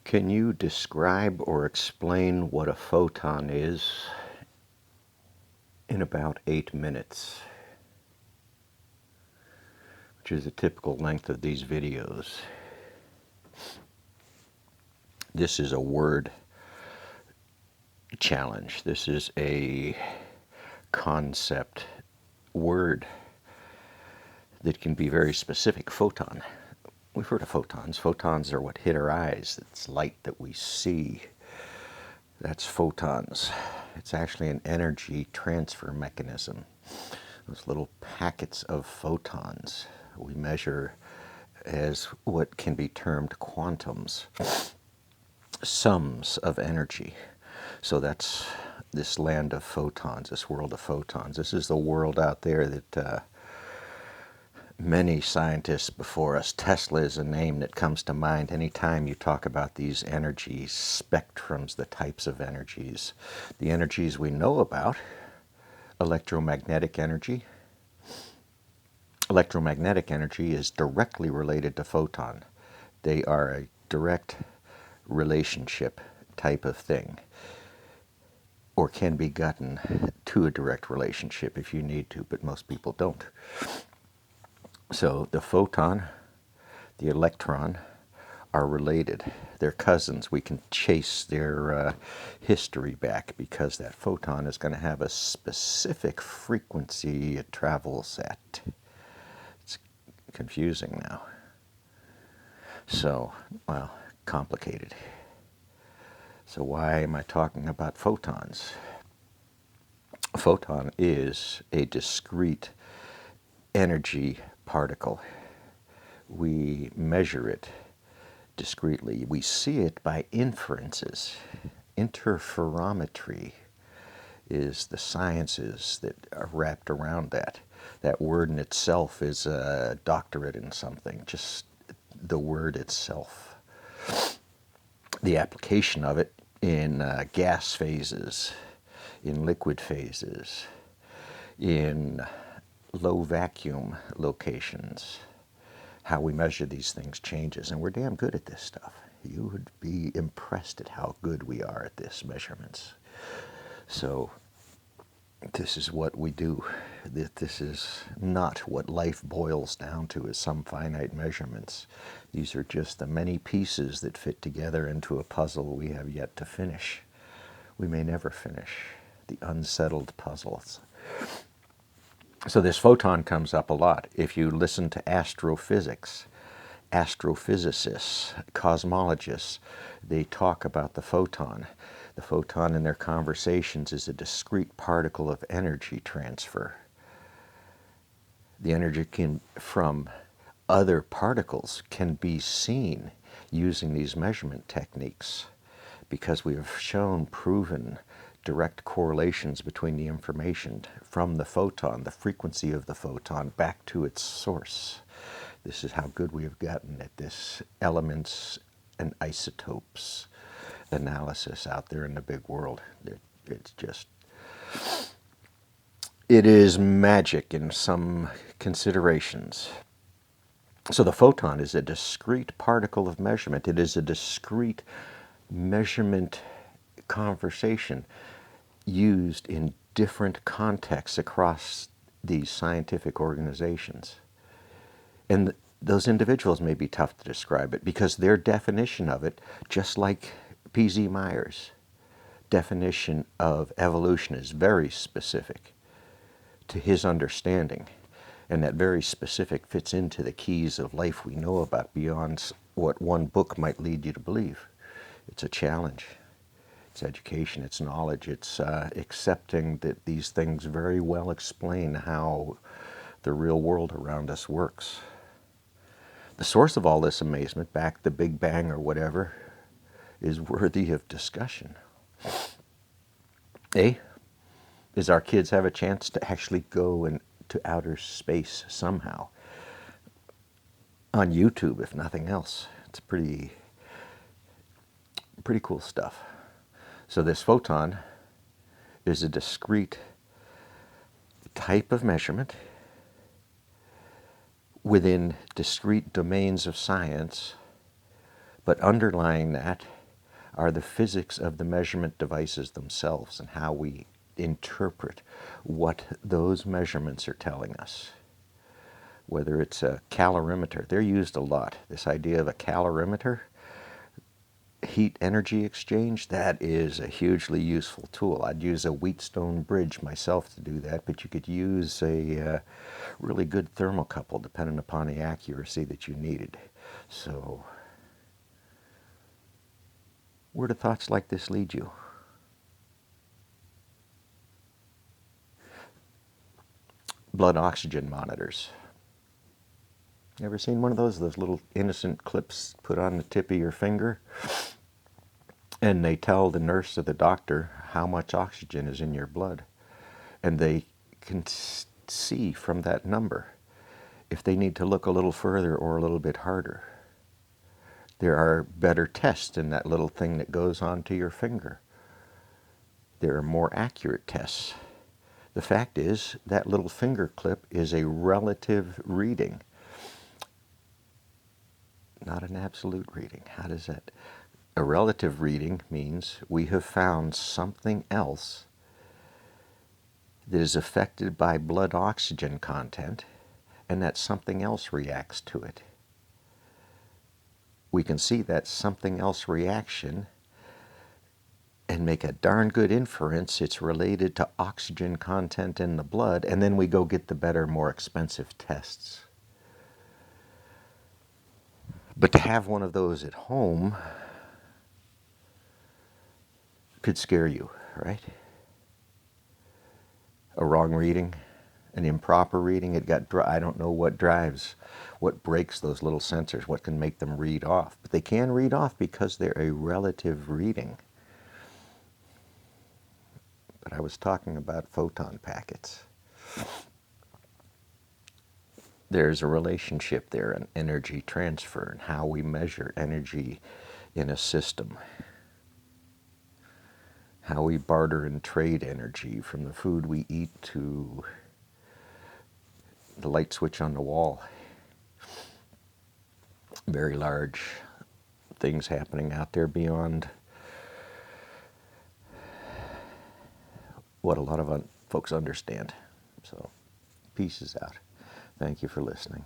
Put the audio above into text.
Can you describe or explain what a photon is in about 8 minutes, which is a typical length of these videos? This is a word challenge. This is a concept word that can be very specific. Photon. We've heard of photons. Photons are what hit our eyes. It's light that we see. That's photons. It's actually an energy transfer mechanism. Those little packets of photons we measure as what can be termed quantums, sums of energy. So that's this land of photons, this world of photons. This is the world out there that many scientists before us, Tesla is a name that comes to mind anytime you talk about these energy spectrums, the types of energies. The energies we know about, electromagnetic energy. Electromagnetic energy is directly related to photon. They are a direct relationship type of thing, or can be gotten to a direct relationship if you need to, but most people don't. So the photon, the electron, are related. They're cousins. We can chase their history back because that photon is going to have a specific frequency it travels at. It's confusing now. So, well, complicated. So why am I talking about photons? A photon is a discrete energy particle. We measure it discretely. We see it by inferences. Interferometry is the sciences that are wrapped around that. That word in itself is a doctorate in something, just the word itself. The application of it in gas phases, in liquid phases, in low vacuum locations. How we measure these things changes, and we're damn good at this stuff. You would be impressed at how good we are at this measurements. So this is what we do. This is not what life boils down to as some finite measurements. These are just the many pieces that fit together into a puzzle we have yet to finish. We may never finish the unsettled puzzles. So this photon comes up a lot. If you listen to astrophysics, astrophysicists, cosmologists, they talk about the photon. The photon in their conversations is a discrete particle of energy transfer. The energy from other particles can be seen using these measurement techniques because we have proven direct correlations between the information from the photon, the frequency of the photon, back to its source. This is how good we have gotten at this elements and isotopes analysis out there in the big world. It's just, it is magic in some considerations. So the photon is a discrete particle of measurement. It is a discrete measurement conversation used in different contexts across these scientific organizations. And those individuals may be tough to describe it because their definition of it, just like P.Z. Myers' definition of evolution, is very specific to his understanding. And that very specific fits into the keys of life we know about beyond what one book might lead you to believe. It's a challenge. It's education, it's knowledge, it's accepting that these things very well explain how the real world around us works. The source of all this amazement, back the Big Bang or whatever, is worthy of discussion. Is our kids have a chance to actually go into outer space somehow. On YouTube, if nothing else. It's pretty cool stuff. So this photon is a discrete type of measurement within discrete domains of science, but underlying that are the physics of the measurement devices themselves and how we interpret what those measurements are telling us. Whether it's a calorimeter, they're used a lot. This idea of a calorimeter, heat energy exchange, that is a hugely useful tool. I'd use a Wheatstone bridge myself to do that, but you could use a really good thermocouple depending upon the accuracy that you needed. So, where do thoughts like this lead you? Blood oxygen monitors. You ever seen one of those little innocent clips put on the tip of your finger? And they tell the nurse or the doctor how much oxygen is in your blood. And they can see from that number if they need to look a little further or a little bit harder. There are better tests in that little thing that goes onto your finger. There are more accurate tests. The fact is, that little finger clip is a relative reading, not an absolute reading. How does that? A relative reading means we have found something else that is affected by blood oxygen content, and that something else reacts to it. We can see that something else reaction and make a darn good inference it's related to oxygen content in the blood, and then we go get the better, more expensive tests. But to have one of those at home could scare you, right? A wrong reading, an improper reading, I don't know what breaks those little sensors, what can make them read off. But they can read off because they're a relative reading. But I was talking about photon packets. There's a relationship there, an energy transfer, and how we measure energy in a system. How we barter and trade energy from the food we eat to the light switch on the wall. Very large things happening out there beyond what a lot of folks understand. So, peace is out. Thank you for listening.